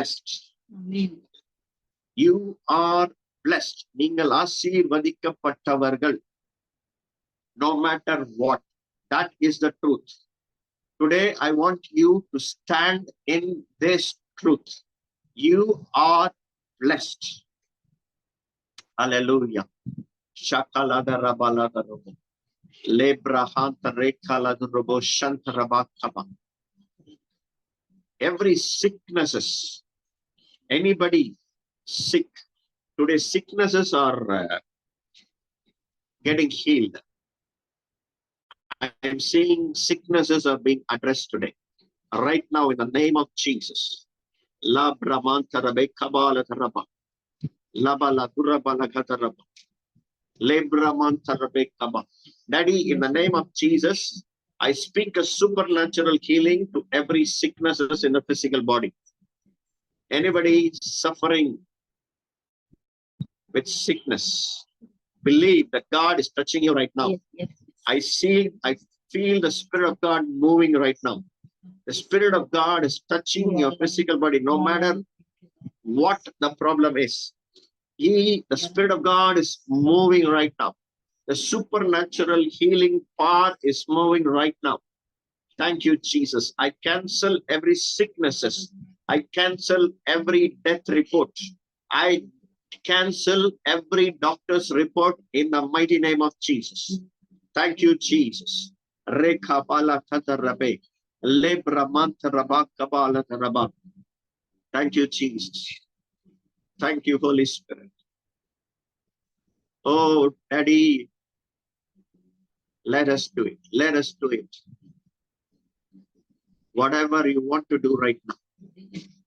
blessed. You are blessed. நீங்கள் ஆசீர்வதிக்கப்பட்டவர்கள். No matter what. That is the truth. Today, I want you to stand in this truth. You are blessed. Hallelujah. Shakalada rabalada robo. Lebrahanta rekalada robo shantarabakaba. Every sicknesses, anybody sick, today sicknesses are getting healed. I am seeing sicknesses are being addressed today. Right now, in the name of Jesus. La Brahmanta Rabe Kabala Taraba. Labala Durabala Kataraba. Le Brahmanta Rabe Kaba. Daddy, in the name of Jesus, I speak a supernatural healing to every sicknesses in the physical body. Anybody suffering with sickness, believe that God is touching you right now. Yes. I feel the Spirit of God moving right now. The Spirit of God is touching your physical body, no matter what the problem is. The Spirit of God is moving right now. The supernatural healing power is moving right now. Thank you, Jesus. I cancel every sicknesses. I cancel every death report. I cancel every doctor's report in the mighty name of Jesus. Thank you, Jesus. Rekabala Katarabe. Lebramanta Kabala Taraba. Thank you, Jesus. Thank you, Holy Spirit. Oh, Daddy, let us do it. Let us do it. Whatever you want to do right now.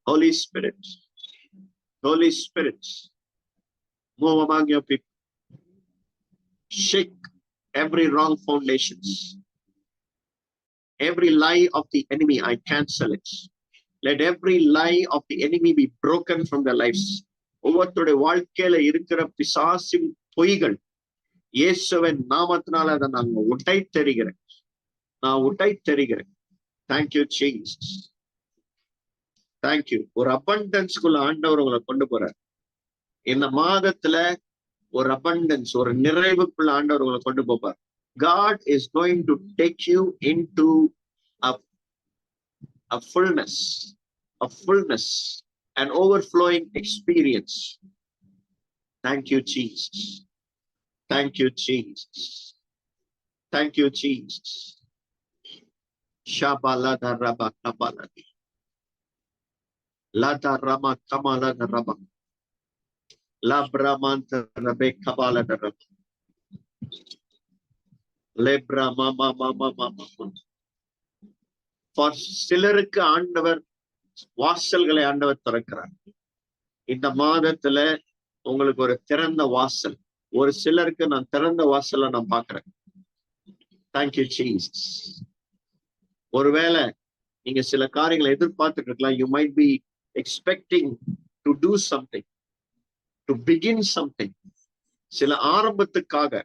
Holy Spirit. Holy Spirit. Move among your people. Shake every wrong foundations. Every lie of the enemy, I cancel it. Let every lie of the enemy be broken from their lives. ஒவ்வொருத்தருடைய வாழ்க்கையில இருக்கிற பிசாசின் பொய்கள் இயேசுவின் நாமத்தினால அதை நான் உடைத்தெறிகிறேன். Thank you Jesus. Thank you. ஒரு அபண்டன்ஸ்குள்ள ஆண்டவர் உங்களை கொண்டு போறார். இந்த மாதத்துல ஒரு அபண்டன்ஸ், ஒரு நிறைவுக்குள்ள ஆண்டவர் உங்களை கொண்டு போப்பார். God is going to take you into a fullness, an overflowing experience. Thank you, Jesus. Thank you, Jesus. Thank you, Jesus. Shabalada Rabba Kabaladi. Lada Rama Kamalada Rabba. Labramanta Rabbe Kabalada Rabba. Lebra Mama. For சிலருக்கு ஆண்டவர் வாசல்களை ஆண்டவர் திறக்கிறார். இந்த மாதத்துல உங்களுக்கு ஒரு திறந்த வாசல், ஒரு சிலருக்கு நான் திறந்த வாசலை நான் பாக்குறேன். Thank you Jesus. ஒருவேளை நீங்க சில காரியங்களை எதிர்பார்த்துட்டு இருக்கலாம். You might be expecting to do something, to begin something. சில ஆரம்பத்துக்காக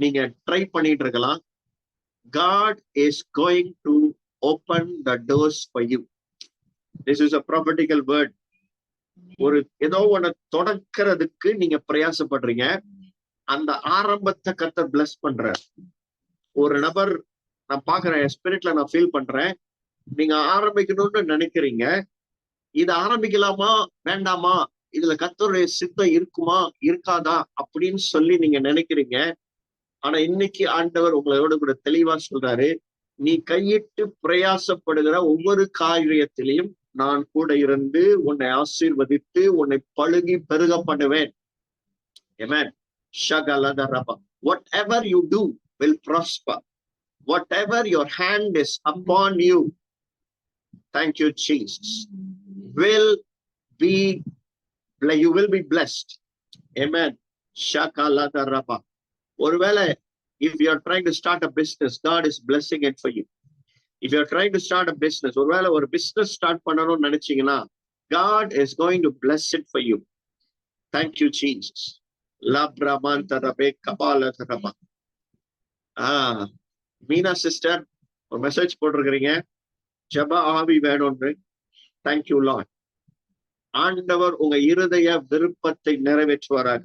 நீங்க ட்ரை பண்ணிட்டு இருக்கலாம். God is going to open the doors for you. This is a prophetical word. ஒரு ஏதோ ஒண்ணு தொடக்கிறதுக்கு நீங்க பிரயாசப்படுறீங்க. அந்த ஆரம்பத்தை கர்த்தர் bless பண்றார். ஒரு நபர் நான் பாக்குறேன், ஸ்பிரிட்ல நான் ஃபீல் பண்றேன். நீங்க ஆரம்பிக்கணும்னு நினைக்கிறீங்க. இது ஆரம்பிக்கலாமா வேண்டாமா, இதுல கர்த்தருடைய சித்தம் இருக்குமா இருக்காதா அப்படின்னு சொல்லி நீங்க நினைக்கிறீங்க. ஆனா இன்னைக்கு ஆண்டவர் உங்களோட கூட தெளிவா சொல்றாரு, நீ கையிட்டு பிரயாசப்படுகிற ஒவ்வொரு காரியத்திலையும் நான் கூட இருந்து உன்னை ஆசீர்வதித்து உன்னை பழுகி பெருக பண்ணுவேன். Amen. Shagaladharaba. Whatever you do will prosper. Whatever your hand is upon you, thank you, Jesus, you will be blessed. Amen. Shagaladharaba. ஒருவேளை if you are trying to start a business, God is blessing it for you. If you are trying to start a business, ஒருவேளை ஒரு business start பண்ணணும்னு நினைச்சீங்கன்னா, God is going to bless it for you. Thank you, Jesus. Meena sister ஒரு message போட்டிருக்கிறீங்க, ஜெப ஆவி வேணும்னு. Thank you, Lord. ஆண்டவர் உங்க இருதய விருப்பத்தை நிறைவேற்றுவாராக.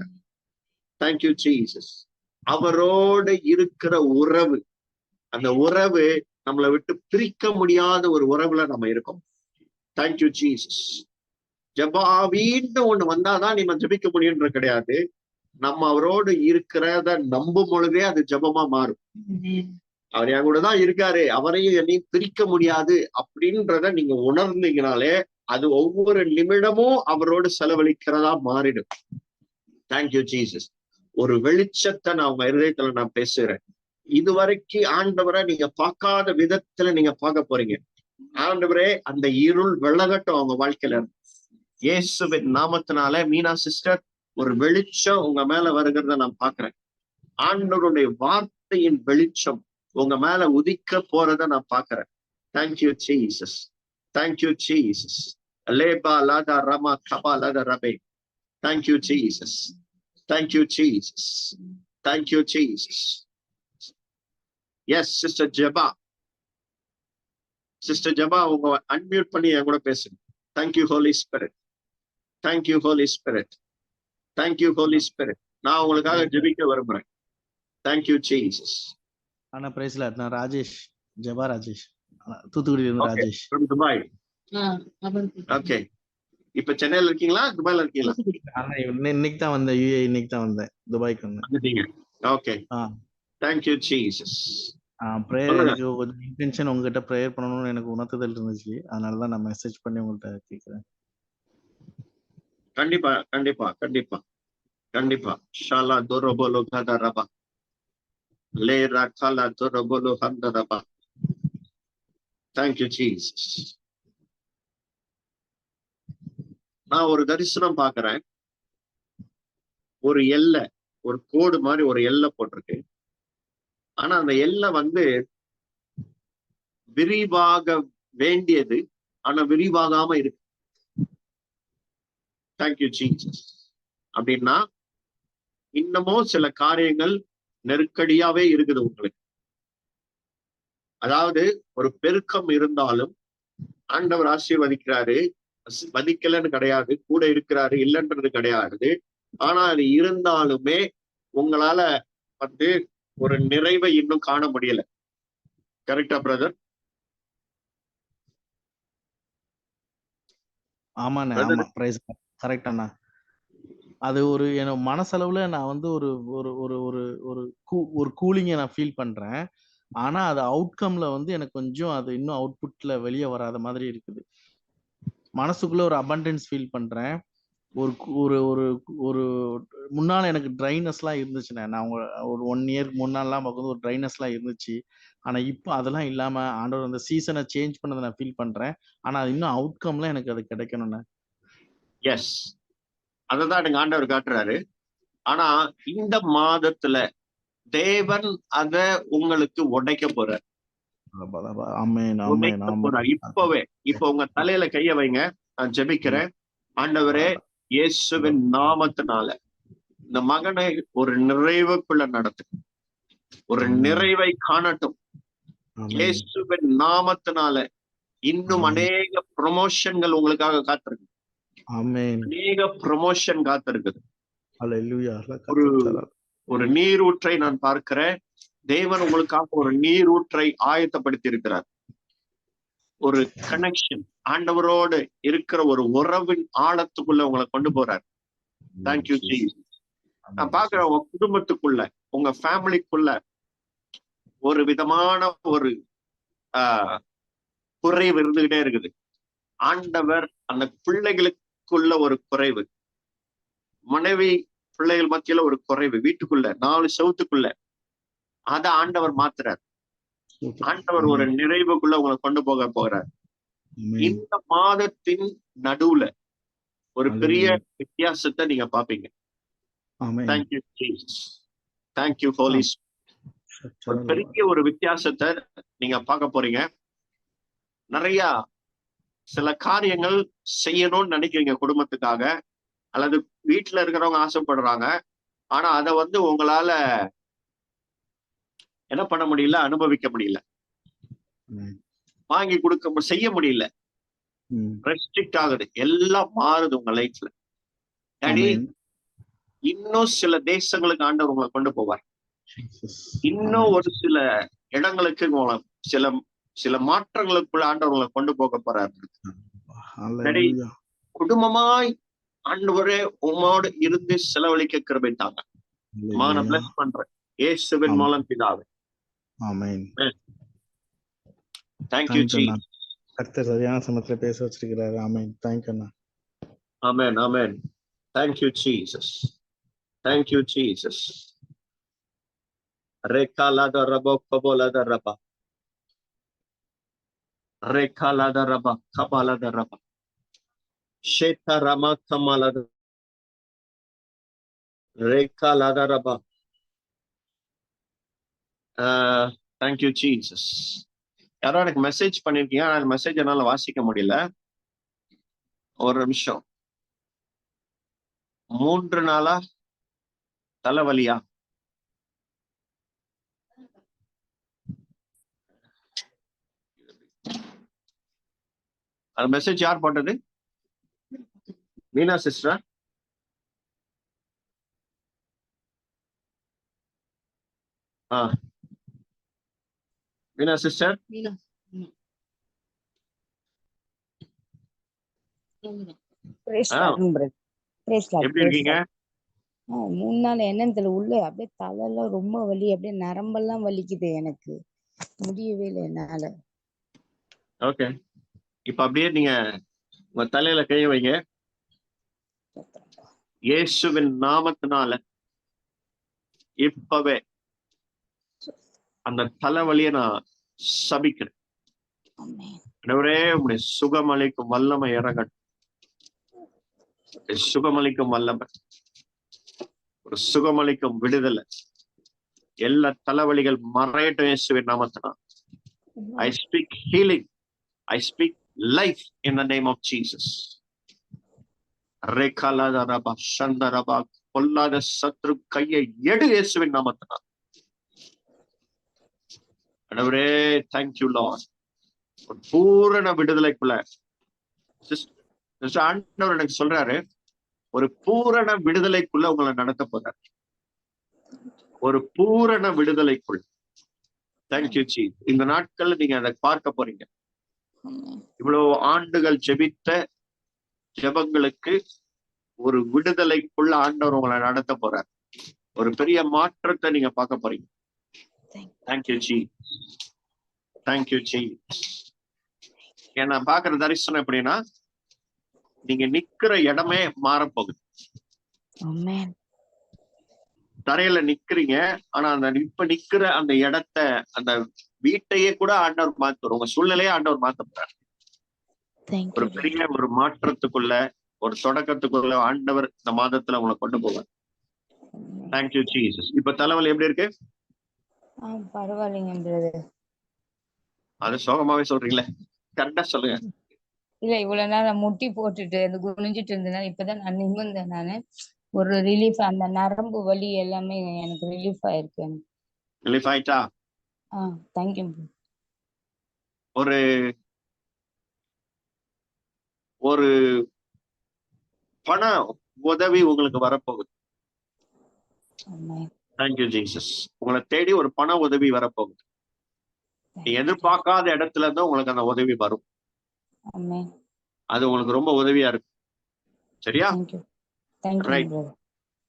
Thank you Jesus. அவரோடு இருக்கிற உறவு, அந்த உறவு நம்மளை விட்டு பிரிக்க முடியாத ஒரு உறவுல நம்ம இருக்கோம். Thank you Jesus. ஜபாவின்னு ஒண்ணு வந்தாதான் நம்ம ஜபிக்க முடியும்ன்ற கிடையாது. நம்ம அவரோடு இருக்கிறத நம்பும் பொழுதே அது ஜபமா மாறும். அவர் என் கூட தான் இருக்காரு, அவரையும் என்னையும் பிரிக்க முடியாது அப்படின்றத நீங்க உணர்ந்தீங்கனாலே அது ஒவ்வொரு நிமிடமும் அவரோடு செலவழிக்கிறதா மாறிடும். Thank you Jesus. ஒரு வெளிச்சத்தை நான் உங்க இருதயத்துல நான் பேசுறேன். இதுவரைக்கும் ஆண்டவரை நீங்க பார்க்காத விதத்துல நீங்க பார்க்க போறீங்க. ஆண்டவரே, அந்த இருள் விலகட்டும் அவங்க வாழ்க்கையில. இயேசுவின் நாமத்தினால மீனா சிஸ்டர், ஒரு வெளிச்சம் உங்க மேல வருகிறத நான் பாக்குறேன். ஆண்டவருடைய வார்த்தையின் வெளிச்சம் உங்க மேல உதிக்க போறத நான் பாக்குறேன். Thank you Jesus. Thank you Jesus. லேபா லாதா ரமா கபா லாதா ரபே. Thank you Jesus. Thank you Jesus. Thank you Jesus. Yes sister Jeba. Sister Jeba, உங்க அன்மியூட் பண்ணி என் கூட பேசுங்க. Thank you holy spirit. Thank you holy spirit. Thank you holy spirit. நான் உங்களுக்காக ஜெபிக்க விரும்புறேன். Thank you Jesus. ஆனா பிரைஸ்ல நான் ராஜேஷ், ஜெபா ராஜேஷ், தூத்துக்குடியில இருந்து ராஜேஷ். from Dubai. ஓகே. இப்ப சென்னையில இருக்கீங்களா, துபாய்ல இருக்கீங்களா? ஆனா இன்னைக்கு தான் வந்தேன், யுஏ இன்னைக்கு தான் வந்தேன், துபாய்க்கு வந்தேன். ஓகே. Thank you Jesus. பிரேயர், எனக்கு கொஞ்சம் இன்டென்ஷன் உங்ககிட்ட பிரேயர் பண்ணணும்னு எனக்கு உணர்த்துதல் இருந்துச்சு, அதனாலதான் நான் மெசேஜ் பண்ணி உங்கள்கிட்ட கேட்கிறேன். கண்டிப்பா கண்டிப்பா கண்டிப்பா கண்டிப்பா. ஷாலா துரபோலோ கதரபா லே ரகலா துரபோலோ ஹந்தரபா. Thank you Jesus. நான் ஒரு தரிசனம் பாக்குறேன். ஒரு எல்லை, ஒரு கோடு மாதிரி ஒரு எல்லை போட்டிருக்கு. ஆனா அந்த எல்லை விரிவாக வேண்டியது, ஆனா விரிவாகாம இருக்கு. Thank you Jesus. அப்படின்னா இன்னமும் சில காரியங்கள் நெருக்கடியாவே இருக்குது உங்களுக்கு. அதாவது ஒரு பெருக்கம் இருந்தாலும் ஆண்டவர் ஆசீர்வதிக்கிறாரு, வதிக்கலன்னு கிடையாது, கூட இருக்கிறாரு இல்லைன்றது கிடையாது. ஆனா அது இருந்தாலுமே உங்களால ஒரு நிறைவை இன்னும் காண முடியல. கரெக்டா பிரதர்? ஆமாண்ணே, ஆமா, பிரைஸ் கரெக்ட் அண்ணா. அது ஒரு மனசளவுல நான் ஒரு ஒரு ஒரு ஒரு ஒரு கூலிங்கை நான் ஃபீல் பண்றேன். ஆனா அது அவுட்கம்ல எனக்கு கொஞ்சம் அது இன்னும் அவுட்புட்ல வெளியே வராத மாதிரி இருக்குது. மனசுக்குள்ள ஒரு அபண்டன்ஸ் ஃபீல் பண்றேன். ஒரு ஒரு ஒரு ஒரு முன்னால எனக்கு ட்ரைனஸ் எல்லாம் இருந்துச்சுண்ணே. நான் ஒரு 1 இயருக்கு முன்னாலாம் பார்க்கும்போது ஒரு ட்ரைனஸ் எல்லாம் இருந்துச்சு. ஆனா இப்போ அதெல்லாம் இல்லாம ஆண்டவர் அந்த சீசனை சேஞ்ச் பண்ணதை நான் ஃபீல் பண்றேன். ஆனா அது இன்னும் அவுட்கம்ல எனக்கு அது கிடைக்கணும்ண்ணே. எஸ், அததான் எனக்கு ஆண்டவர் காட்டுறாரு. ஆனா இந்த மாதத்துல தேவன் அத உங்களுக்கு உடைக்க போறார். இப்பவே இப்ப உங்க தலையில கைய வைங்க. நான் ஜெபிக்கிறேன். ஆண்டவரே, இயேசுவின் நாமத்தினால இந்த மகனை ஒரு நிறைவுக்குள்ள நடத்து, ஒரு நிறைவை காணட்டும். இயேசுவின் நாமத்தினால இன்னும் அநேக ப்ரமோஷன்கள் உங்களுக்காக காத்திருக்கு. அநேக ப்ரமோஷன் காத்திருக்குது. ஒரு நீரூற்றை நான் பார்க்கிறேன். தேவன் உங்களுக்காக ஒரு நீரூற்றை ஆயத்தப்படுத்தி இருக்கிறார். ஒரு கனெக்ஷன், ஆண்டவரோடு இருக்கிற ஒரு உறவின் ஆழத்துக்குள்ள உங்களை கொண்டு போறார். Thank you Jesus. நான் பாக்குறேன் உங்க குடும்பத்துக்குள்ள, உங்க ஃபேமிலிக்குள்ள ஒரு விதமான ஒரு குறைவு இருந்துகிட்டே இருக்குது. ஆண்டவர் அந்த பிள்ளைகளுக்குள்ள ஒரு குறைவு, மனைவி பிள்ளைகள் மத்தியில ஒரு குறைவு, வீட்டுக்குள்ள 4 செவுத்துக்குள்ள, அத ஆண்டவர் மாத்துறார். ஆண்டவர் ஒரு நிறைவுக்குள்ள உங்களை கொண்டு போக போகிறார். இந்த மாதத்தின் நடுவுல ஒரு பெரிய வித்தியாசத்தை நீங்க பாப்பீங்க. Thank you Jesus. Thank you holy spirit. ஒரு பெரிய ஒரு வித்தியாசத்தை நீங்க பார்க்க போறீங்க. நிறைய சில காரியங்கள் செய்யணும்னு நினைக்கிறீங்க குடும்பத்துக்காக, அல்லது வீட்டுல இருக்கிறவங்க ஆசைப்படுறாங்க. ஆனா அதை உங்களால என்ன பண்ண முடியல, அனுபவிக்க முடியல, வாங்கி கொடுக்க செய்ய முடியல. ம். ரெஸ்ட்ரிக்ட் ஆகுது, எல்லாம் மாறுது உங்க லைஃப்ல. டாடி, ஆமென். இன்னும் சில தேசங்களுக்கு ஆண்டவர் உங்களை கொண்டு போவார். ஜீசஸ். இன்னும் ஆமென். ஒரு சில இடங்களுக்கு உங்களை சில சில மாற்றங்களுக்குள்ள ஆண்டவர் உங்களை கொண்டு போக போறாரு. டாடி, ஹalleluya. குடும்பமாய் ஆண்டவரே உம்மோடு இருந்து செலவழிக்க கிருபை தாங்க. நான் ஹalleluya. பிளஸ் பண்றேன் இயேசுவின் ஆமென். மூலம் பிதாவே. ஆமென். தேங்க் யூ தேங்க் யூ அண்ணா. ஜீசஸ். கர்த்தர் சரியான சமயத்துல பேச வச்சிருக்கிறாரு. ஆமென். தேங்க் யூ அண்ணா. ஆமென், ஆமென். Thank you Jesus. Thank you Jesus. ரெக்காலாத ரபோ கபோலாத ரபா. ரெக்காலாத ரபா கபாலாத ரபா. ஷேதா ரமா கமாலாத ரெக்காலாத ரபா. Thank you Jesus. யாரோ எனக்கு மெசேஜ் பண்ணிருக்கீங்க, ஆனா மெசேஜ் என்னால வாசிக்க முடியல. ஒரு நிமிஷம். 3 நாளா தலைவலியா? அந்த மெசேஜ் யார் போட்டது? மீனா சிஸ்டரா? மீனா சிஸ்டர், Praise ஆ, God, brother. Praise God, எப்படி praise இருக்கீங்க? God. 3 நாள் என்னன்னு தெரியல, உள்ள அப்படியே தலையெல்லாம் ரொம்ப வலி, அப்படியே நரம்பெல்லாம் வலிக்குது எனக்கு. முடியவே இல்லை என்னால. ஓகே, இப்ப அப்படியே நீங்க உங்க தலையில கை வைங்க. இயேசுவின் நாமத்தினால இப்பவே அந்த தலைவலியை நான் சபிக்கிறேன். Amen. ஆண்டவரே, உம்முடைய சுகமளிக்கும் வல்லமை இறங்கட்டும். சுகமளிக்கும் வல்லமை, ஒரு சுகமளிக்கும் விடுதலை, எல்லா தலைவலிகள் மறையட்டும் இயேசுவின் நாமத்தினால். I speak healing. I speak life in the name of Jesus. ரெக்காலாத ரபா சந்த ரபா. பொல்லாத சத்ரு கையை எடு இயேசுவின் நாமத்தினால். ஆண்டவரே, தேங்க்யூ லார்ட். ஒரு பூரண விடுதலைக்குள்ள ஆண்டவர் எனக்கு சொல்றாரு, ஒரு பூரண விடுதலைக்குள்ள உங்களை நடத்த போறார். ஒரு பூரண விடுதலைக்குள். தேங்க்யூ ஜீ. இந்த நாட்கள்ல நீங்க அதை பார்க்க போறீங்க. இவ்வளவு ஆண்டுகள் ஜெபித்த ஜெபங்களுக்கு ஒரு விடுதலைக்குள்ள ஆண்டவர் உங்களை நடத்த போறார். ஒரு பெரிய மாற்றத்தை நீங்க பார்க்க போறீங்க. தேங்க்யூ ஜீ. தேங்க்யூ ஜீ. ஏன்னா பாக்குற தரிசனம் எப்படின்னா, நீங்க நிக்கிற இடமே மாறப்போகுது. Amen. தரையில நிக்கிறீங்க, ஆனா அந்த இப்ப நிக்கிற அந்த இடத்த, அந்த வீட்டையே கூட ஆண்டவர் மாத்துவார். உங்க சூழ்நிலையே ஆண்டவர் மாத்த போறார். Thank ஒரு you, பெரிய Lord. ஒரு மாற்றத்துக்குள்ள, ஒரு தொடக்கத்துக்குள்ள ஆண்டவர் இந்த மாதத்துல உங்களை கொண்டு போவார். Amen. Thank you Jesus. இப்ப தலைவலி எப்படி இருக்கு? பரவாயில்லைங்க பிரதர். அது சோகமாவே சொல்றீங்களே, கரெக்டா சொல்லுங்க. இல்ல, இவ்வளவு நேரம் முட்டி போட்டுட்டு அது குனிஞ்சிட்டு இருந்தேன், இப்பதான் நான் நிமிர்ந்தேன். நானு ஒரு ரிலீஃப், அந்த நரம்பு வலி எல்லாமே எனக்கு ரிலீஃப் ஆயிருக்கு. ரிலீஃப் ஆயிட்டா? தேங்க்யூ. ஒரு ஒரு பண உதவி உங்களுக்கு வரப்போகுது. Amen. Thank you Jesus. உங்களை தேடி ஒரு பண உதவி வரப்போகுது. Thank நீ you, எதிர்பார்க்காத இடத்துல இருந்து உங்களுக்கு அந்த உதவி வரும். Amen. அது உங்களுக்கு ரொம்ப உதவியா இருக்கும். சரியா? Thank you. Thank you, right. brother.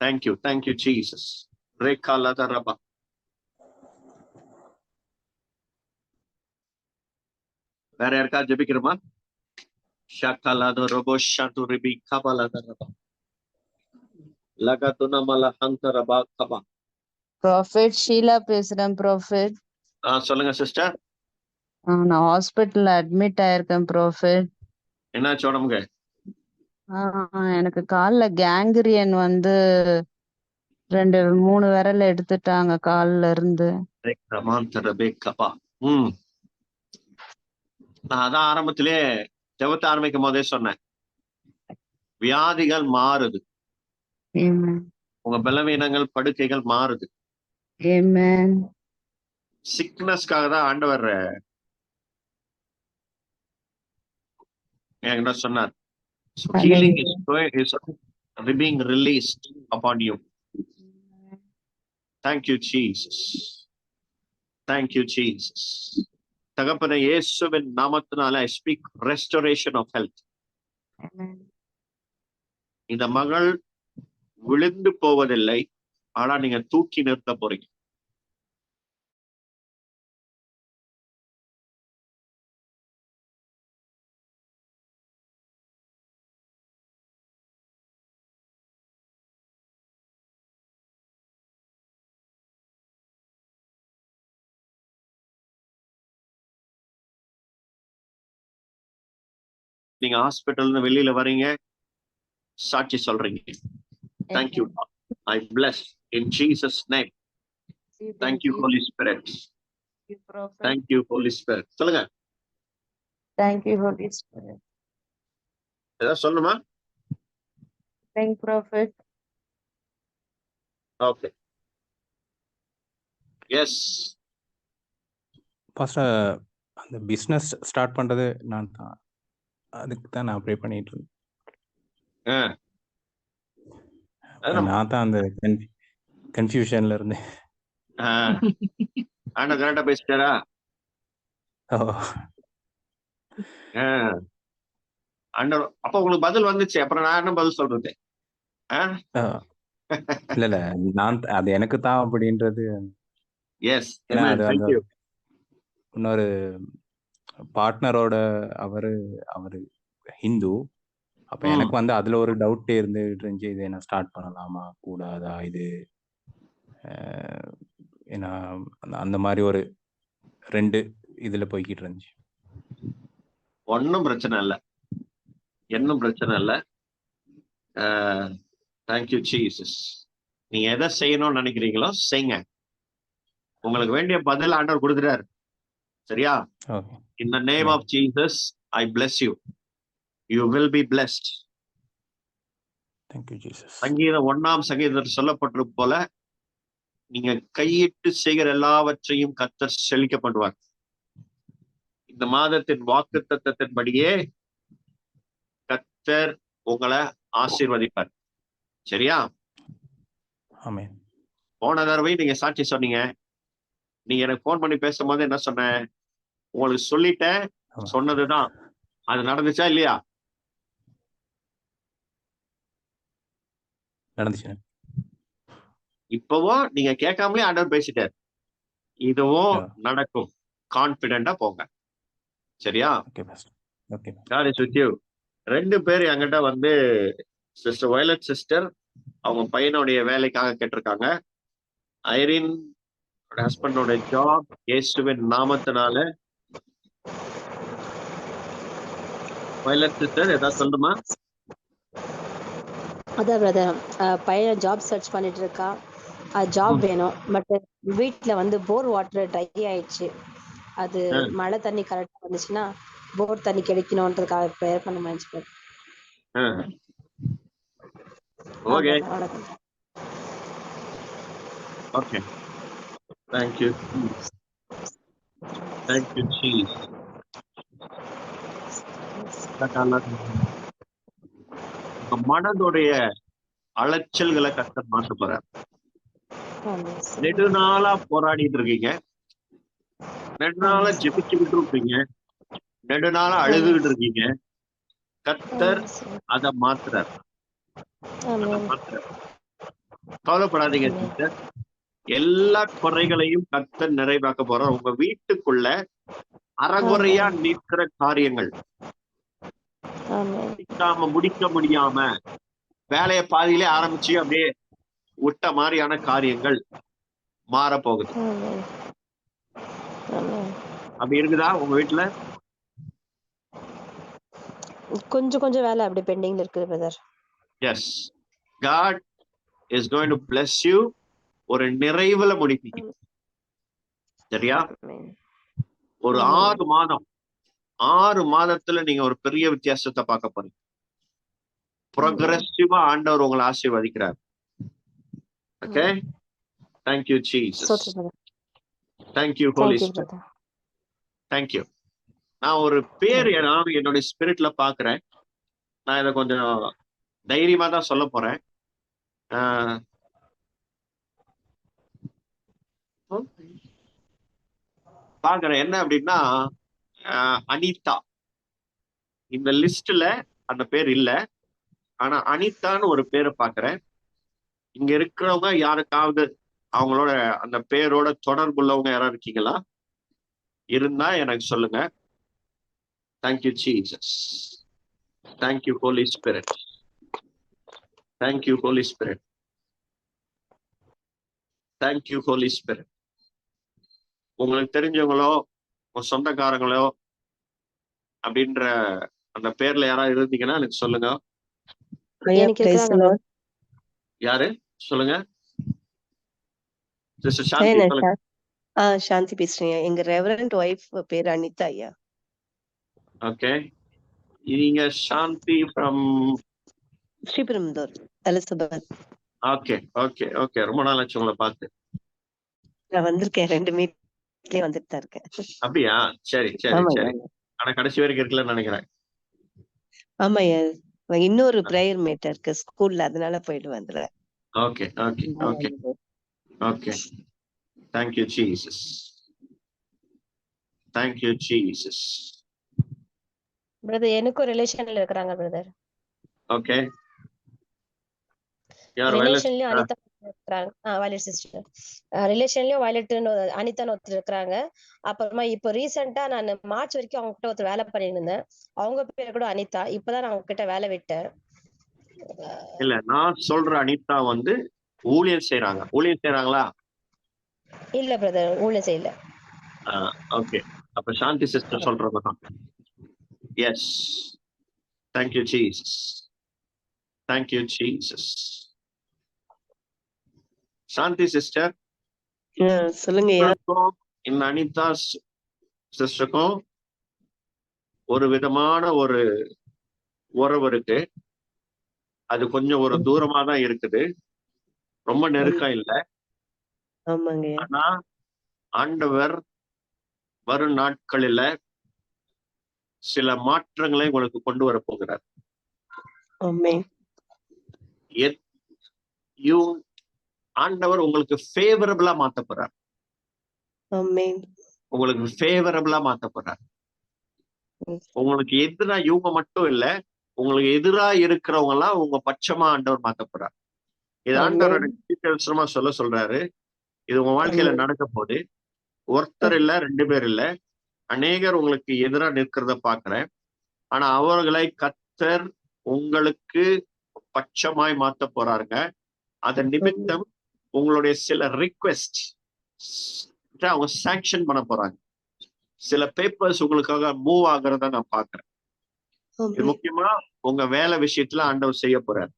Thank you. Thank you Jesus. ரேகாலாத ரபா. வேற யாருக்கா ஜெபிக்கிறோமா? ஷாகாலாத ரபோ ஷாது ரிபி கபாலாத ரபா. லகதுனா மல ஹந்த ரபா கபா. ப்ராஃபிட் ஷீலா பேசுறேன் ப்ராஃபிட். சொல்லுங்க சிஸ்டர். நான் ஹாஸ்பிட்டல்ல அட்மிட் ஆயிருக்கேன் ப்ராஃபிட். என்னாச்சு உடம்புக்கு? எனக்கு கால்ல கேங்கிரியன் வந்து 2-3 விரல் எடுத்துட்டாங்க கால்ல இருந்து. நான் அதான் ஆரம்பத்திலே ஜெபத்தை ஆரம்பிக்கும் போதே சொன்னேன், வியாதிகள் மாறுது. Amen. உங்க பலவீனங்கள், படுக்கைகள் மாறுது. Amen. சிக்னஸ்க்காக தான் ஆண்டவர் என்கிட்ட சொன்னார். So healing is being released upon you. Thank you, Jesus. Thank you, Jesus. தகப்பனே, இயேசுவின் நாமத்தினால I speak restoration of health. இந்த மகள் விழுந்து போவதில்லை, ஆனா நீங்க தூக்கி நிறுத்த போறீங்க. நீங்க ஹாஸ்பிட்டல்ல வெளியில வரீங்க, சாட்சி சொல்றீங்க. Thank you. I bless in Jesus name. Thank you, Holy Spirit. Thank you, Holy Spirit. சொல்லுங்க. Thank you, Holy Spirit. ஏதாவது சொல்லணுமா? Thank you, Prophet. Okay. Yes. Pastor, அந்த பிஸ்னஸ் ஸ்டார்ட் பண்ணுறது நான் தான், அதுக்கு தான் நான் ப்ரே பண்ணிட்டு இருந்தேன். நான் தான் அந்த கன்ஃபியூஷன்ல இருந்தேன். ஆனா கரெக்டா பேசிட்டாரா? ஆண்டவர் அப்ப உங்களுக்கு பதில் வந்துச்சு. அப்புறம் நான் என்ன பதில் சொல்றது? இல்ல இல்ல, நான் அது எனக்கு தான் அப்படின்றது. எஸ், ஏன்னா அது அந்த இன்னொரு பார்ட்னரோட அவரு ஹிந்து. அப்ப எனக்கு வந்து அதுல ஒரு டவுட்டே இருந்துட்டு இருந்துச்சு, இது என்ன ஸ்டார்ட் பண்ணலாமா கூடாதா இது. ஏன்னா அந்த மாதிரி ஒரு 2 இதுல போய்கிட்டு இருந்துச்சு. ஒன்னும் பிரச்சனை இல்லை, என்னும் பிரச்சனை இல்லை. Thank you Jesus. நீங்க எதை செய்யணும்னு நினைக்கிறீங்களோ செய்யுங்க. உங்களுக்கு வேண்டிய பதில் ஆண்டவர் கொடுத்துட்டாரு. சரியா? In the name of Jesus, I bless you. You will be blessed. Thank you, Jesus. சங்கீதம் 1ஆம் சங்கீதத்தில் சொல்லப்பட்டிருப்பது போல, நீங்க கையிட்டு செய்கிற எல்லாவற்றையும் கர்த்தர் செழிக்க பண்ணுவார். இந்த மாதத்தின் வாக்குத்தத்தத்தின்படியே கர்த்தர் உங்களை ஆசீர்வதிப்பார். சரியா? ஆமென். போன தடவை நீங்க சாட்சி சொன்னீங்க. நீங்க எனக்கு போன் பண்ணி பேசும்போது என்ன சொன்னேன்? உங்களுக்கு சொல்லிட்டேன், சொன்னதுதான். அது நடந்துச்சா இல்லையா? நடந்துச்சு. இப்பவும் நீங்க கேட்காமலே ஆண்டவர் பேசிட்டார். இதுவும் நடக்கும். கான்பிடென்டா போங்க. சரியா? God is with you. 2 பேர் என்கிட்ட வந்து சிஸ்டர் வயலட் சிஸ்டர் அவங்க பையனுடைய வேலைக்காக கேட்டிருக்காங்க. ஐரின் ஹஸ்பண்டோட ஜாப் இயேசுவின் நாமத்தினால. வயலட் சிஸ்டர் ஏதாவது சொல்லுமா? அதான் பிரதர், பையன் ஜாப் சர்ச் பண்ணிட்டு இருக்கா. ஜாப் வேணும். பட் வீட்டில் வந்து போர் வாட்டர் ட்ரை ஆயிடுச்சு. அது மழை தண்ணி கரெக்டா வந்துச்சுன்னா போர் தண்ணி கிடைக்கணும்ன்றதுக்காக ப்ரேயர் பண்ண மாதிரி. Okay okay. Thank you. Thank you, Jesus. மனதுடைய அலைச்சல்களை கர்த்தர் மாற்ற போறார். நெடுநாளா போராடிட்டு இருக்கீங்க, நெடுநாளா ஜெபிச்சுக்கிட்டு இருப்பீங்க, நெடுநாளா அழுதுகிட்டு இருக்கீங்க. கர்த்தர் அதை மாத்துறார். கவலைப்படாதீங்க சிஸ்டர். எல்லா குறைகளையும் கர்த்தர் நிறைவாக்க போறார். உங்க வீட்டுக்குள்ள அறகுறையா நிற்கிற காரியங்கள், முடிக்க முடியாம வேலைய பாதியிலே ஆரம்பிச்சு அப்படியே விட்ட மாதிரியான காரியங்கள் மாறப்போகுது. அப்படி இருக்குதா உங்க வீட்டுல? கொஞ்சம் கொஞ்சம் வேலை அப்படி பெண்டிங்ல இருக்குது brother. Yes, God is going to bless you. ஒரு நிறைவுல முடிப்பீங்க. சரியா? ஒரு 6 மாதத்துல நீங்க ஒரு பெரிய வித்தியாசத்தை பார்க்க போறீங்க. ப்ரோக்ரெசிவா ஆண்டவர் உங்களை ஆசீர்வதிக்கிறார். Okay. Thank you, Jesus. Thank you, Holy Spirit. Thank you. நான் ஒரு பேர் நான் என்னுடைய ஸ்பிரிட்ல பாக்குறேன். நான் இதை கொஞ்சம் தைரியமா தான் சொல்ல போறேன். ஆஹ் பாக்குறேன் என்ன அப்படின்னா அனிதா. இந்த லிஸ்ட்ல அந்த பேர் இல்ல, ஆனா அனிதான்னு ஒரு பேரை பாக்குறேன். இங்க இருக்கிறவங்க யாருக்காவது அவங்களோட அந்த பேரோட தொடர்புள்ளவங்க யாராவது இருக்கீங்களா? இருந்தா எனக்கு சொல்லுங்க. Thank you Jesus. Thank you holy spirit. Thank you holy spirit. Thank you holy spirit. உங்களுக்கு தெரிஞ்சவங்களோ உங்க சொந்தக்காரங்களோ அப்படின்ற அந்த பேர்ல யாராவது இருந்தீங்கன்னா எனக்கு சொல்லுங்க. எனக்கு இருக்கிறாங்க. யாரு சொல்லுங்க. சிஸ்டர் சாந்தி சொல்லுங்க. சாந்தி பேசுறீங்க. எங்க ரெவரண்ட் ஒய்ஃப் பேர் அனிதா ஐயா. ஓகே, நீங்க Shanthi from Sriperumbudur Elizabeth. Okay okay okay, ரொம்ப நாள் ஆச்சு உங்களை பார்த்து. நான் வந்திருக்கேன், 2 மீட்லயே வந்துட்டு தான் இருக்கேன். அப்படியா? சரி சரி சரி. ஆனா கடைசி வரைக்கும் இருக்கலன்னு நினைக்கிறேன். ஆமாய்யா, இன்னொரு பிரேயர் மீட் இருக்கு ஸ்கூல்ல, அதனால போயிட்டு வந்துடுறேன். Okay okay okay okay. Thank you Jesus. Thank you Jesus. Brother எனக்கும் ரிலேஷன்ல இருக்கிறாங்க பிரதர். ஓகே, யார்? ரிலேஷன்லயும் அனிதா இருக்கிறாங்க. Violet sister. ரிலேஷன்லயும் வயலட்னு அனிதான்னு ஒருத்தர் இருக்கிறாங்க. அப்புறமா இப்போ ரீசெண்டா நான் மார்ச் வரைக்கும் அவங்க கிட்ட ஒருத்தர் வேலை பண்ணிட்டு இருந்தேன். அவங்க பேர் கூட அனிதா. இப்பதான் நான் அவங்க கிட்ட வேலை விட்டேன். இல்ல, நான் சொல்ற அனிதா வந்து ஊழியம் செய்யறாங்க. ஊழியம் செய்யறாங்களா? இல்ல பிரதர், ஊழியம் செய்யல. ஓகே, அப்ப சாந்தி சிஸ்டர் சொல்றதுதான். Yes, thank you Jesus. Thank you Jesus. Shanthi sister சொல்லுங்க. இந்த அனிதா சிஸ்டருக்கும் ஒரு விதமான ஒரு உறவு இருக்கு. அது கொஞ்சம் ஒரு தூரமா தான் இருக்குது, ரொம்ப நெருக்கம் இல்லை. ஆமாங்க. ஆனா ஆண்டவர் வரும் நாட்களில சில மாற்றங்களை உங்களுக்கு கொண்டு வர போகிறார். ஆண்டவர் உங்களுக்கு ஃபேவரபிளா மாத்த போறார். உங்களுக்கு ஃபேவரபிளா மாத்த போறார். உங்களுக்கு எதிரா இவங்க மட்டும் இல்ல, உங்களுக்கு எதிரா இருக்கிறவங்க எல்லாம் உங்க பட்சமா ஆண்டவர் மாத்த போறார். இது ஆண்டவரோட சொல்றாரு. இது உங்க வாழ்க்கையில நடக்க போகுது. ஒருத்தர் இல்ல, 2 பேர் இல்ல, அநேகர் உங்களுக்கு எதிரா நிற்கிறத பாக்குறேன். ஆனா அவர்களை கர்த்தர் உங்களுக்கு பட்சமாய் மாத்த போறாருங்க. அதன் நிமித்தம் உங்களுடைய சில ரிக்வெஸ்ட் அவங்க சாங்ஷன் பண்ண போறாங்க. சில பேப்பர்ஸ் உங்களுக்காக மூவ் ஆகுறத நான் பாக்குறேன். இது முக்கியமா உங்க வேலை விஷயத்துல ஆண்டவர் செய்ய போறாரு.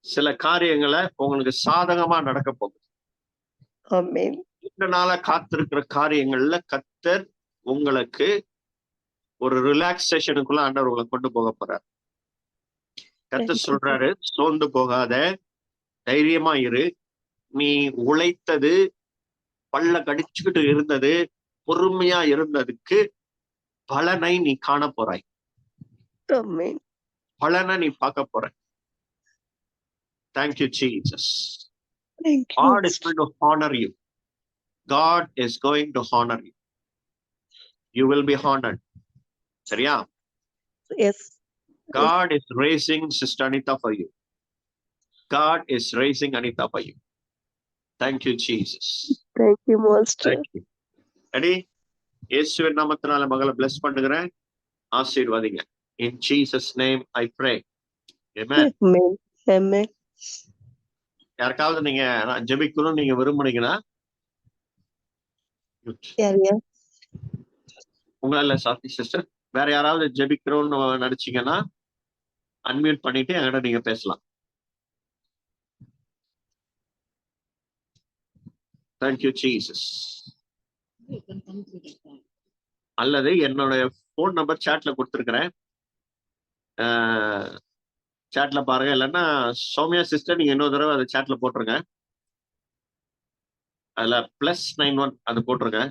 சில காரியங்களை உங்களுக்கு சாதகமா நடக்க போகுது. இந்த நாள காத்திருக்கிற காரியங்கள்ல கர்த்தர் உங்களுக்கு ஒரு ரிலாக்ஸேஷனுக்குள்ள ஆண்டவர் உங்களை கொண்டு போக போறார். கர்த்தர் சொல்றாரு, சோர்ந்து போகாத, தைரியமா இரு. நீ உழைத்தது, பல்ல கடிச்சுக்கிட்டு இருந்தது, பொறுமையா இருந்ததுக்கு பலனை நீ காண போறாய். பலனை நீ பார்க்க போற. Thank you, Jesus. God is going to honor you. God is going to honor you. You will be honored. சரியா? Yes. God is raising Sister Anita for you. God is raising Anita for you. Thank you, Jesus. Thank you, Master. Thank you. Ready? இயேசுவின் நாமத்தினால மகளை bless பண்ணுகிறேன். ஆசீர்வதிங்க. In Jesus' name I pray. Amen. Amen. யாருக்காவது நீங்க ஜெபிக்கணும் நீங்க விரும்புனீங்கன்னா உங்களால சாந்தி சிஸ்டர் வேற யாராவது ஜெபிக்கிறோம்னு நடிச்சீங்கன்னா அன்மியூட் பண்ணிட்டு என்கிட்ட நீங்க பேசலாம். Thank you Jesus. அல்லது என்னோட போன் நம்பர் சாட்ல கொடுத்துருக்கிறேன், சாட்ல பாருங்க. இல்லைன்னா சௌமியா சிஸ்டர் நீங்க இன்னொரு தடவை அதை சாட்ல போட்டுருங்க. அதுல +91 அது போட்டுருங்க.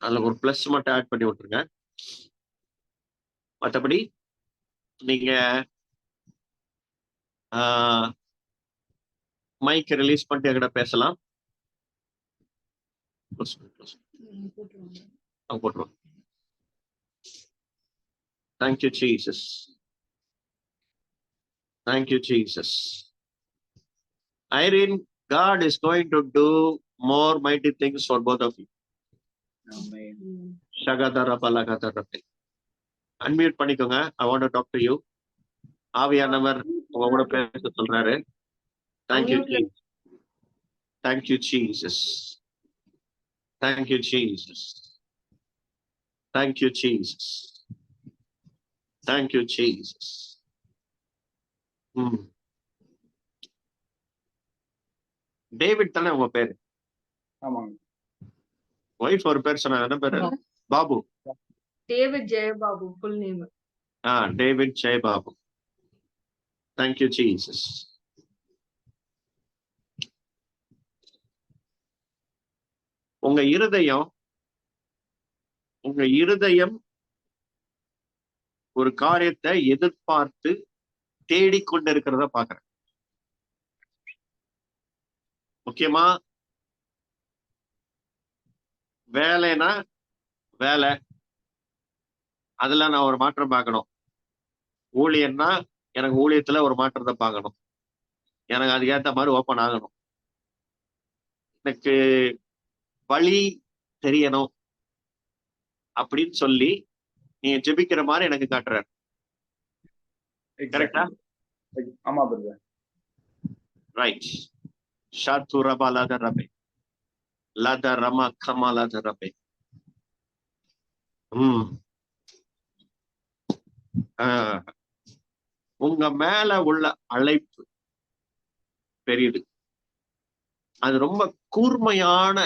அதுல ஒரு பிளஸ் மட்டும் ஆட் பண்ணி விட்டுருங்க. மற்றபடி நீங்க மைக் ரிலீஸ் பண்ணிட்டு என்கிட்ட பேசலாம். போட்டுருவோம். Thank you Jesus. Thank you Jesus. Irene, God is going to do more mighty things for both of you. Shagadara Balagadarate. Unmute பண்ணிக்கோங்க. I want to talk to you. ஆவியானவர் உங்களோட பேச சொல்றாரு. Thank you, Jesus. Thank you, Jesus. Thank you, Jesus. Thank you, Jesus. Thank you, Jesus. David தானே உங்க பேரு? ஆமாங்க. Wife ஒரு பேர் சொன்னாங்க, என்ன பேரு? Babu. David Jayababu full name. David Jayababu. Thank you Jesus. உங்க இருதயம் ஒரு காரியத்தை எதிர்பார்த்து தேடிக்கொண்டு இருக்கிறத பாக்குறேன். முக்கியமா வேலைனா வேலை, அதுல நான் ஒரு மாற்றம் பார்க்கணும். ஊழியர்னா எனக்கு ஊழியத்துல ஒரு மாற்றத்தை பார்க்கணும். எனக்கு அதுக்கேற்ற மாதிரி ஓப்பன் ஆகணும். எனக்கு வழி தெரியணும் அப்படின்னு சொல்லி நீங்க ஜெபிக்கிற மாதிரி எனக்கு காட்டுறாரு. கரெக்டா? ஆமா பிரதர். ரைட். ஷாத்துரபா லத ரபே லத ரமா கமா லத ரபே. உங்க மேல உள்ள அழைப்பு பெரியது. அது ரொம்ப கூர்மையான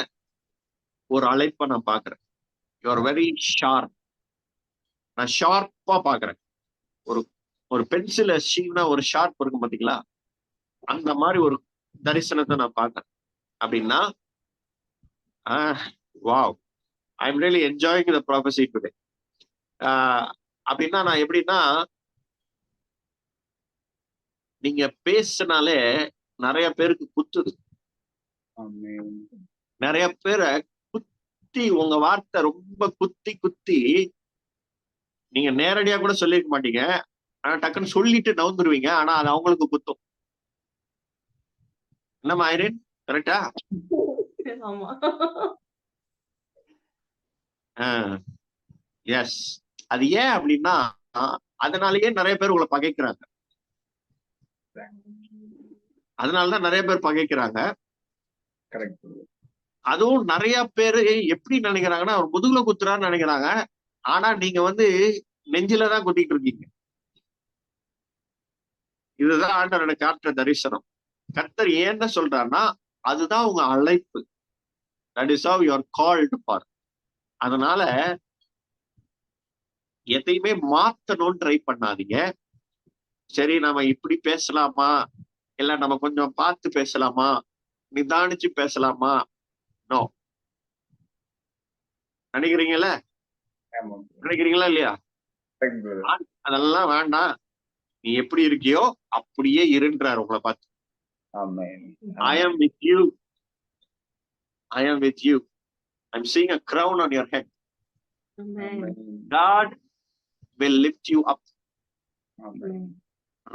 ஒரு அழைப்பை நான் பாக்குறேன். You are very sharp. நான் ஷார்ப்பா பாக்குறேன். ஒரு பென்சில சீனா ஒரு ஷார்ப் இருக்கும் பாத்தீங்களா, அந்த மாதிரி ஒரு தரிசனத்தை நான் பார்க்கறேன். அப்படின்னா wow, I am really enjoying the prophecy today. அப்படின்னா நான் எப்படின்னா, நீங்க பேசினாலே நிறைய பேருக்கு குத்துது. நிறைய பேரை குத்தி, உங்க வார்த்தை ரொம்ப குத்தி குத்தி நீங்க நேரடியா கூட சொல்லிருக்க மாட்டீங்க. ஆனா டக்குன்னு சொல்லிட்டு நவுந்துருவீங்க. ஆனா அது அவங்களுக்கு குத்தும். என்னம்மா ஐரின், கரெக்டா? ஆமா. எஸ். அது ஏன் அப்படின்னா, அதனாலயே நிறைய பேர் உங்களை பகைக்கிறாங்க. அதனாலதான் நிறைய பேர் பகைக்கிறாங்க. அதுவும் நிறைய பேரு எப்படி நினைக்கிறாங்கன்னா, அவர் முதுகுல குத்துறான்னு நினைக்கிறாங்க. ஆனா நீங்க நெஞ்சிலதான் குத்திட்டு இருக்கீங்க. இதுதான் ஆண்டவர் எனக்கு காட்டுற தரிசனம். கர்த்தர் ஏன்னு சொல்றாருன்னா, அதுதான் உங்க அழைப்பு. That is how you are called for. அதனால எதையுமே மாத்தணும்னு ட்ரை பண்ணாதீங்க. சரி, நம்ம இப்படி பேசலாமா, இல்ல நம்ம கொஞ்சம் பார்த்து பேசலாமா, நிதானிச்சு பேசலாமா? நோ. நினைக்கிறீங்களா இல்லையா? அதெல்லாம் வேண்டாம். நீ எப்படி இருக்கியோ அப்படியே இருன்றார் உங்களை பார்த்து. I am with you. I am with you. I'm seeing a crown on your head. God will lift you up.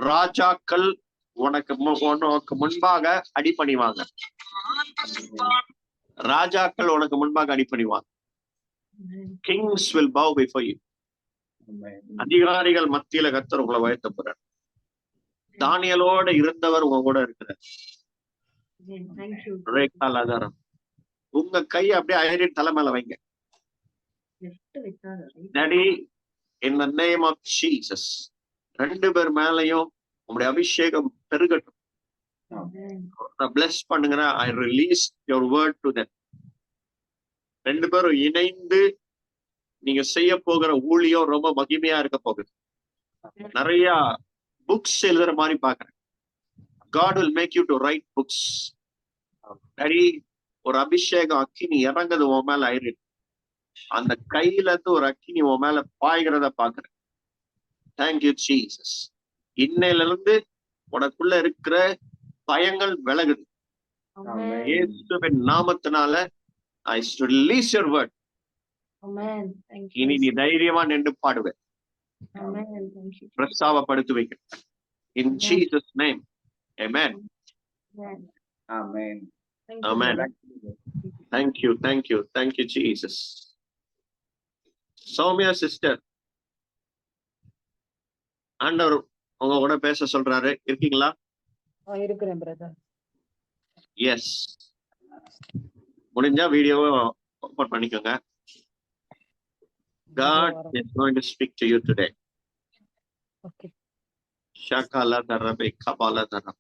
ராஜாக்கள் உனக்கு முன்பாக அடிபணிவாங்க. ராஜாக்கள் உனக்கு முன்பாக அடிபணிவாங்க. Kings will bow before you. அதிகாரிகள் மத்தியில கர்த்தர் உங்களை உயர்த்த போறார். தானியலோட இருந்தவர் உங்க கூட இருக்கிறார். உங்க கையை அப்படியே ஐரின் தலை மேல வைங்க. Daddy, in the name of Jesus, ரெண்டு பேர் மேலையும் உங்களுடைய அபிஷேகம் பெருகட்டும். பிளஸ் பண்ணுங்க. I release your word to them. ரெண்டு பேரும் இணைந்து நீங்க செய்ய போகிற ஊழியம் ரொம்ப மகிமையா இருக்க போகுது. நிறைய புக்ஸ் எழுதுற மாதிரி பாக்குறேன். God will make you to write books. Daddy, ஒரு அபிஷேகம் அக்கினி இறங்குது உன் மேல ஐரின். அந்த கையில இருந்து ஒரு அக்கினி உன் மேல பாய்கிறத பாக்குறேன். Thank you Jesus. இன்னையில இருந்து உனக்குள்ள இருக்கிற பயங்கள் விலகுது. Amen. இயேசுவின் நாமத்தினால I release your word. Amen. Thank you. இனி நீ தைரியமா நின்று பாடுவேன். Amen. Thank you. பிரஸ்தாவப்படுத்தி வைக்க. In Amen. Jesus name. Amen. Amen. Amen. Thank you. Amen. brother. Thank you. Thank you. Thank you, Jesus. Soumya sister, ஆண்டவர் உங்க கூட பேச சொல்றாரு. இருக்கீங்களா? இருக்கிறேன் பிரதர். எஸ். முடிஞ்சா வீடியோவை ஓபன் பண்ணிக்கோங்க. God is going to speak to you today. Okay. Shakala darabe kabala darab.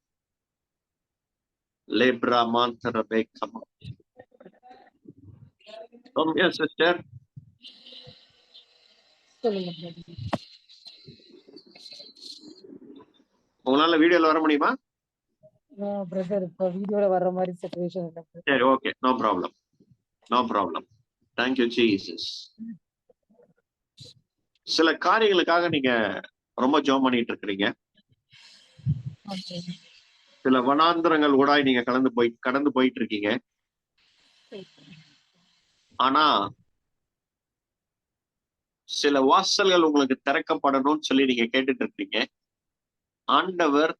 Lebra mantarabe kabala. Soumya sister, சொல்லுங்க பிரதர். உங்களால வீடியோல வர முடியுமா? பிரதர் இப்ப வீடியோல வர்ற மாதிரி சிச்சுவேஷன் இல்ல brother. சரி, okay, no problem, no problem. Thank you Jesus. சில காரியங்களுக்காக நீங்க ரொம்ப ஜெபம் பண்ணிட்டு இருக்கிறீங்க. Okay. சில வனாந்திரங்கள் கூட நீங்க கடந்து போயிட்டு இருக்கீங்க. ஆனா சில வாசல்கள் உங்களுக்கு திறக்கப்படணும்னு சொல்லி நீங்க கேட்டுட்டு இருக்கீங்க. ஆண்டவர்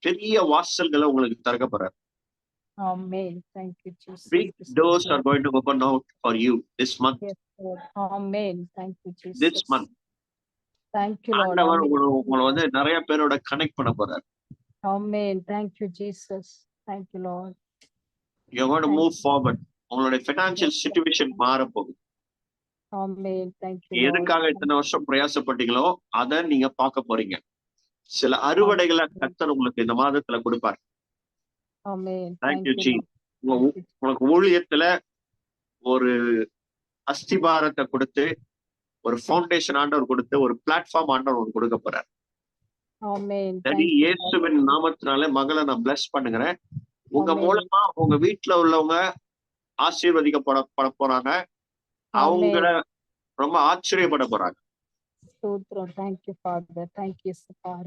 பெரிய வாசல்களை உங்களுக்கு திறக்கப்படுறார். Amen. Thank you Jesus. Big doors are going to open out for you this month. Yes, Lord. Amen. Thank you Jesus. This month. Thank you Lord. ஆண்டவர் Amen. உங்களை வந்து நிறைய பேரோட கனெக்ட் பண்ண போறார். Amen. Thank you Jesus. Thank you Lord. You're going to move forward. உங்களுடைய financial situation மாற போகுது. Amen. Thank you Lord. எதுக்காக இத்தனை வருஷம் பிரயாசப்பட்டீங்களோ அதை நீங்க பார்க்க போறீங்க. சில அறுவடைகளை கர்த்தர் உங்களுக்கு இந்த மாதத்துல கொடுப்பார். Amen. Thank you Thank G. you Lord. உங்களுக்கு ஊழியத்துல ஒரு அஸ்திபாரத்தை கொடுத்து, ஒரு ஃபவுண்டேஷன் ஆண்டவர் கொடுத்து, ஒரு பிளாட்ஃபார்ம் ஆண்டவர் உங்களுக்கு கொடுக்க போறார். Amen. சரி, Thank you Lord. இயேசுவின் நாமத்தினால மகளை நான் பிளஸ் பண்ணுகிறேன். உங்க Amen. மூலமா உங்க வீட்டுல உள்ளவங்க ஆசீர்வதிக்கப்பட போறாங்க. அவங்கள ரொம்ப ஆச்சரியப்பட போறாங்க. Stotram. Thank you Father. Thank you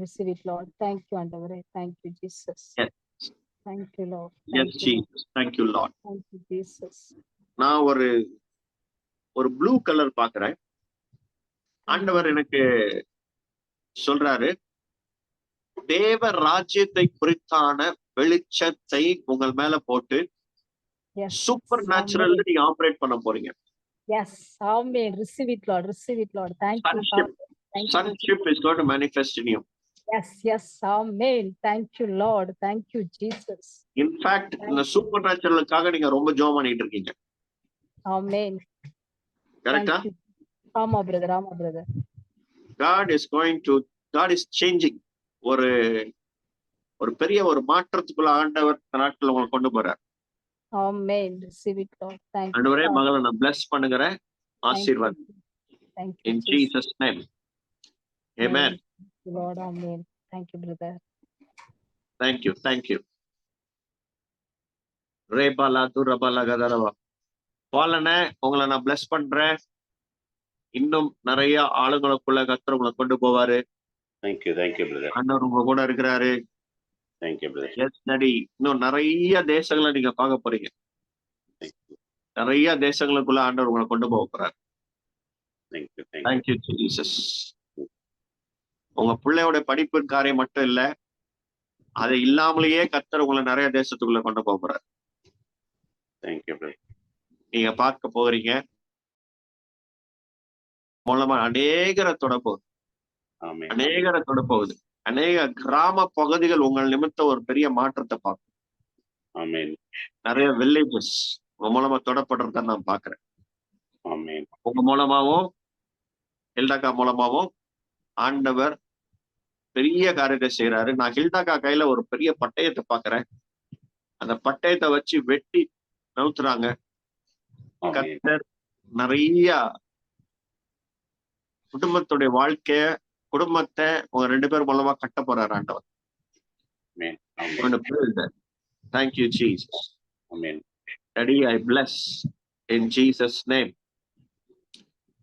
Receive it Lord. Thank you Andavare. Thank you Jesus. Yes. Thank you Lord. Yes, Thank you Lord. Jesus. Thank you, Lord. Thank you Jesus. நான் ஒரு ப்ளூ கலர் பாக்குறேன். ஆண்டவர் எனக்கு சொல்றாரு, தேவ ராஜ்யத்தை குறித்தான வெளிச்சத்தை உங்கள் மேல போட்டு Yes. சூப்பர் நேச்சுரல் நீங்க ஆபரேட் பண்ண போறீங்க. Yes. Amen. Receive it Lord. Receive it Lord. Thank you Sonship. Father. Thank you. Sonship is going to manifest in you. Yes. Yes. Amen. Thank you Lord. Thank you Jesus. In fact, இந்த super நேச்சுரலுக்காக நீங்க ரொம்ப ஜெபம் பண்ணிட்டு இருக்கீங்க. Amen. கரெக்டா? Thank you. ஆமா brother. ஆமா brother. God is changing. ஒரு பெரிய ஒரு மாற்றத்துக்குள்ள ஆண்டவர் நாட்கள் உங்களை கொண்டு போறார். Amen. Receive it Lord. Thank you. ஆண்டவரே, Father. மகளை நான் bless பண்ணுகிறேன். ஆசீர்வாதம். Thank you. In Jesus name. Amen. Thank you, Lord. Amen. Thank you brother. Thank you. Thank you. ரேபாலா துரபாலா கதரவா. பாலனே, உங்களை நான் bless பண்றேன். இன்னும் நிறைய ஆளுங்களுக்குள்ள கர்த்தர் உங்களை கொண்டு போவாரு. Thank you brother. ஆண்டவர் உங்க கூட இருக்கிறாரு. Thank you brother. Yes daddy. இன்னும் நிறைய தேசங்களை நீங்க பார்க்க போறீங்க. Thank you. நிறைய தேசங்களுக்குள்ள ஆண்டவர் உங்களை கொண்டு போக போறாரு. Thank you. Thank you Jesus. உங்க பிள்ளையோட படிப்பின் காரியம் மட்டும் இல்ல, அது இல்லாமலேயே கர்த்தர் உங்களை நிறைய தேசத்துக்குள்ள கொண்டு போக போறாரு. Thank you brother. நீங்க பார்க்க போறீங்க. மூலமா அநேகரை தொட போகுது. Amen. அநேகரை தொட போகுது. அநேக கிராம பகுதிகள் உங்கள் நிமித்தம் ஒரு பெரிய மாற்றத்தை பார்க்கும். Amen. நிறைய வில்லேஜஸ் உங்க மூலமா தொடப்படுறத நான் பாக்குறேன். Amen. உங்க மூலமாவும் ஹில்டாக்கா மூலமாவும் ஆண்டவர் பெரிய காரியத்தை செய்யறாரு. நான் ஹில்டாக்கா கையில ஒரு பெரிய பட்டயத்தை பாக்குறேன். அந்த பட்டயத்தை வச்சு வெட்டி நவுத்துறாங்க. Amen. கர்த்தர் நிறைய குடும்பத்துடைய குடும்பத்தை உங்க 2 பேர் மூலமா கட்ட போறாரு ஆண்டவர். Amen. Thank you Jesus. Amen. Daddy, I bless in Jesus name.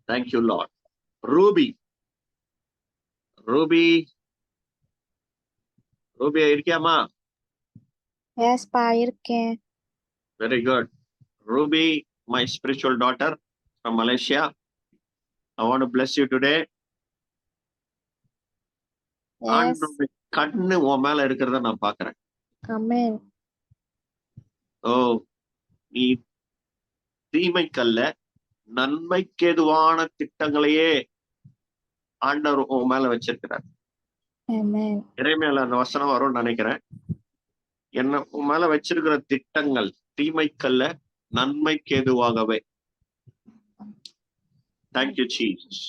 Thank you Lord. Ruby Ruby Ruby இருக்கியாமா? எஸ் பா இருக்கேன். Very good. Ruby, my spiritual daughter from Malaysia. I want to bless you today. Yes ஆண்டவருடைய கண்ணு உன் மேல இருக்கிறத நான் பாக்குறேன். ஆமென். ஓ, நீ தீமைக்கல்ல நன்மைக்கேதுவான திட்டங்களையே ஆண்டவர் உன் மேல வச்சிருக்கிறார். ஆமென். இறைமையில அந்த வசனம் வரும்னு நினைக்கிறேன். என்ன உன் மேல வச்சிருக்கிற திட்டங்கள் தீமைக்கல்ல நன்மைக்கேதுவாகவே. Thank you Jesus.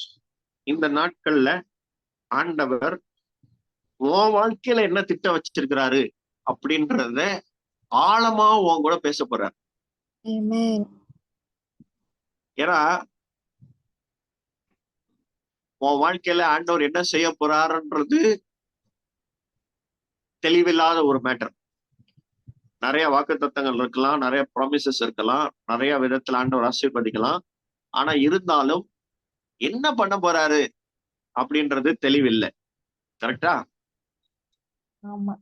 இந்த நாட்கள்ல ஆண்டவர் உன் வாழ்க்கையில என்ன திட்டம் வச்சிருக்கிறாரு அப்படின்றத ஆழமா உன் கூட பேச போறார். ஆமென். ஏன்னா உன் வாழ்க்கையில ஆண்டவர் என்ன செய்ய போறாருன்றது தெளிவில்லாத ஒரு மேட்டர். நிறைய வாக்குத்தத்தங்கள் இருக்கலாம், நிறைய ப்ராமிசஸ் இருக்கலாம், நிறைய விதத்துல ஆண்டவர் ஆசீர்வதிக்கலாம். ஆனா இருந்தாலும் என்ன பண்ண போறாரு அப்படின்றது தெளிவில்லை. கரெக்டா? ஆமா.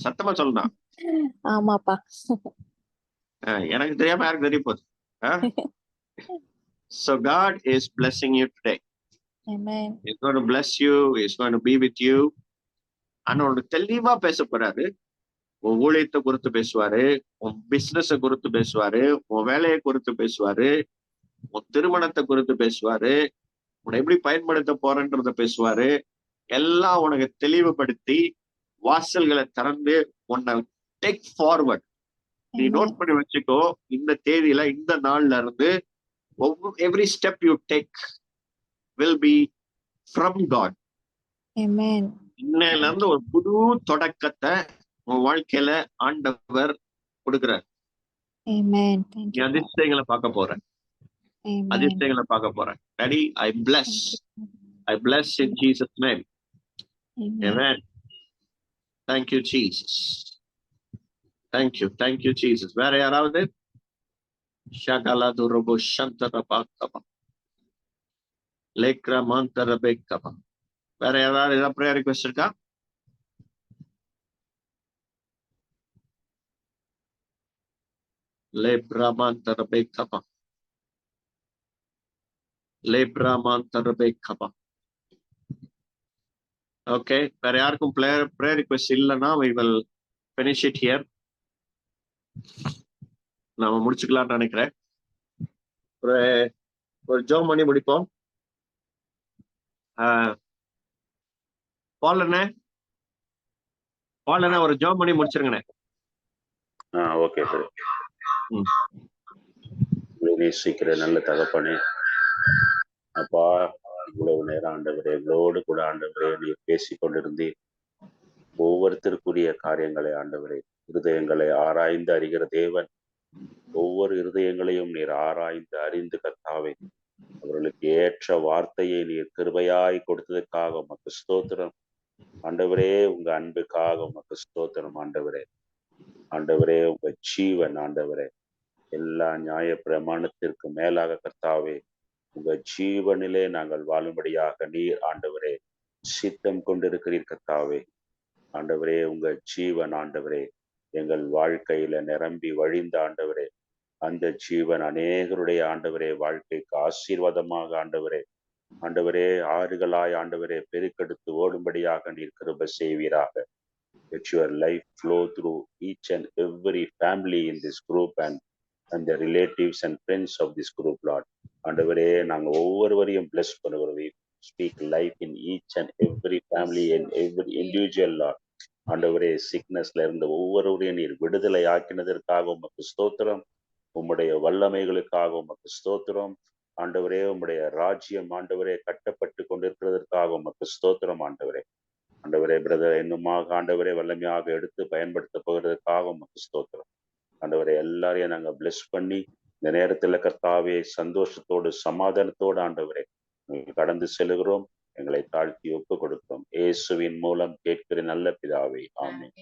சத்தமா சொல்லணும். ஆமாப்பா. எனக்கு தெரியாம யாருக்கு தெரிய போகுது. So God is blessing you today. Amen. He's going to bless you. He's going to be with you. ஆண்டவர் தெளிவா பேச போறாரு. உன் ஊழியத்தை குறித்து பேசுவாரு, உன் பிசினஸ குறித்து பேசுவாரு, உன் வேலையை குறித்து பேசுவாரு, உன் திருமணத்தை குறித்து பேசுவாரு, உன்னை எப்படி பயன்படுத்த போறன்றத பேசுவாரு. எல்லாம் உனக்கு தெளிவுபடுத்தி வாசல்களை திறந்து உன்னை டேக் ஃபார்வர்ட். நீ நோட் பண்ணி வச்சுக்கோ, இந்த தேதியில இந்த நாள்ல இருந்து every step you take will be from God. Amen. இன்னையில இருந்து ஒரு புது தொடக்கத்தை உன் வாழ்க்கையில ஆண்டவர் கொடுக்கிறார். Amen. Thank நீ you. அதிர்ஷ்டங்களை பார்க்க போற. Amen. அதிர்ஷ்டங்களை பார்க்க போற. Daddy, I bless. I bless in Jesus name. Amen. Amen. Thank you Jesus. Thank you. Thank you Jesus. வேற யாராவது? ஷகலா துரபு சந்தரபாக்கபா லேக்ரா மாந்தரபேக்கபா. வேற யாராவது ஏதாவது ப்ரேயர் ரிக்வெஸ்ட் இருக்கா? லேப்ரா மாந்தரபேக்கபா லேப்ரா மாந்தரபேக்கபா. ஓகே, வேற யாருக்கும் ப்ரேயர் ரிக்வெஸ்ட் இல்லைன்னா we will finish it here. நாம முடிச்சுக்கலாம்னு நினைக்கிறேன். ஒரு ஜெபம் பண்ணி முடிப்போம். பாலண்ணே ஒரு ஜெபம் பண்ணி முடிச்சிருங்கண்ணே. Okay sir. நேசிக்கிற நல்ல தகப்பனே, அப்பா, இவ்வளவு நேரம் ஆண்டவரே எங்களோடு கூட ஆண்டவரே நீர் பேசிக் கொண்டிருந்தீர். ஒவ்வொருத்தருக்குரிய காரியங்களை ஆண்டவரே, இருதயங்களை ஆராய்ந்து அறிகிற தேவன், ஒவ்வொரு இருதயங்களையும் நீர் ஆராய்ந்து அறிந்து கர்த்தாவே அவர்களுக்கு ஏற்ற வார்த்தையை நீர் கிருபையாய் கொடுத்ததற்காக உமக்கு ஸ்தோத்திரம் ஆண்டவரே. உங்க அன்புக்காக உமக்கு ஸ்தோத்திரம் ஆண்டவரே. ஆண்டவரே, உங்க ஜீவன் ஆண்டவரே, எல்லா நியாய பிரமாணத்திற்கு மேலாக கர்த்தாவே உங்க ஜீவனிலே நாங்கள் வாழும்படியாக நீர் ஆண்டவரே சித்தம் கொண்டிருக்கிறீர் கர்த்தாவே. ஆண்டவரே, உங்க ஜீவன் ஆண்டவரே எங்கள் வாழ்க்கையில நிரம்பி வழிந்த ஆண்டவரே, அந்த ஜீவன் அநேகருடைய ஆண்டவரே வாழ்க்கைக்கு ஆசீர்வாதமாக ஆண்டவரே ஆண்டவரே ஆறுகளாய் ஆண்டவரே பெருக்கெடுத்து ஓடும்படியாக நீர் கிருபை செய்வீராக. Let your life flow through each and every family in this group and the relatives and friends of this group, Lord. ஆண்டவரே, நாங்கள் ஒவ்வொருவரையும் bless பண்ணுகிறோம். Speak life in each and every family and every individual, Lord. ஆண்டவரே, சிக்னஸ்ல இருந்த ஒவ்வொருவரையும் நீர் விடுதலை ஆக்கினதற்காக உமக்கு ஸ்தோத்திரம். உம்முடைய வல்லமைகளுக்காக உமக்கு ஸ்தோத்திரம் ஆண்டவரே. உம்முடைய ராஜ்யம் ஆண்டவரே கட்டப்பட்டு கொண்டிருக்கிறதற்காக உமக்கு ஸ்தோத்திரம் ஆண்டவரே. ஆண்டவரே, பிரதர் இன்னுமாக ஆண்டவரே வல்லமையாக எடுத்து பயன்படுத்த போகிறதுக்காக உமக்கு ஸ்தோத்திரம் ஆண்டவரே. எல்லாரையும் நாங்கள் பிளஸ் பண்ணி இந்த நேரத்துல கர்த்தாவே சந்தோஷத்தோடு சமாதானத்தோடு ஆண்டவரே கடந்து செல்கிறோம். எங்களை தாழ்த்தி ஒப்பு கொடுக்கிறோம். இயேசுவின் மூலம் கேட்கிற நல்ல பிதாவே, ஆமென்.